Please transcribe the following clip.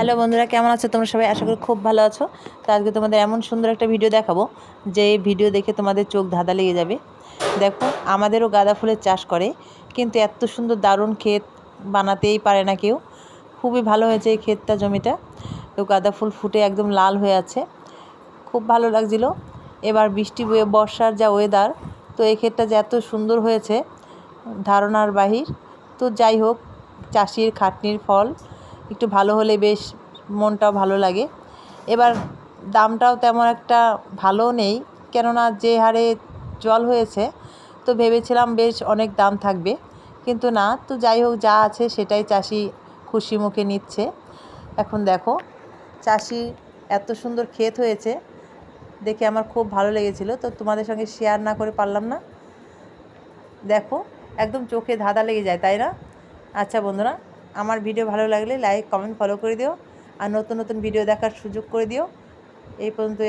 Hello বন্ধুরা, কেমন আছো তোমরা সবাই? আশা করি খুব ভালো আছো। তো আজকে তোমাদের এমন সুন্দর একটা ভিডিও দেখাবো যে ভিডিও দেখে তোমাদের চোখ ধাঁধা লেগে যাবে। দেখো, আমাদেরও গাঁদা ফুলের চাষ করে, কিন্তু এত সুন্দর দারুণ ক্ষেত বানাতেই পারে না কেউ। খুবই ভালো হয়েছে এই ক্ষেতটা, জমিটা। তো গাঁদা ফুল ফুটে একদম লাল হয়ে আছে, খুব ভালো লাগছিল। এবার বৃষ্টি বর্ষার যা ওয়েদার, তো এই ক্ষেতটা যে এত সুন্দর হয়েছে ধারণার বাহির। তো যাই হোক, চাষির খাটনির ফল একটু ভালো হলে বেশ মনটাও ভালো লাগে। এবার দামটাও তেমন একটা ভালো নেই, কেননা যে হারে জল হয়েছে, তো ভেবেছিলাম বেশ অনেক দাম থাকবে, কিন্তু না। তো যাই হোক, যা আছে সেটাই চাষি খুশি মুখে নিচ্ছে। এখন দেখো, চাষি এত সুন্দর ক্ষেত হয়েছে দেখে আমার খুব ভালো লেগেছিল, তো তোমাদের সঙ্গে শেয়ার না করে পারলাম না। দেখো, একদম চোখে ধাঁধা লেগে যায়, তাই না? আচ্ছা বন্ধুরা, আমার ভিডিও ভালো লাগলে লাইক, কমেন্ট, ফলো করে দিও, আর নতুন নতুন ভিডিও দেখার সুযোগ করে দিও। এই পর্যন্ত।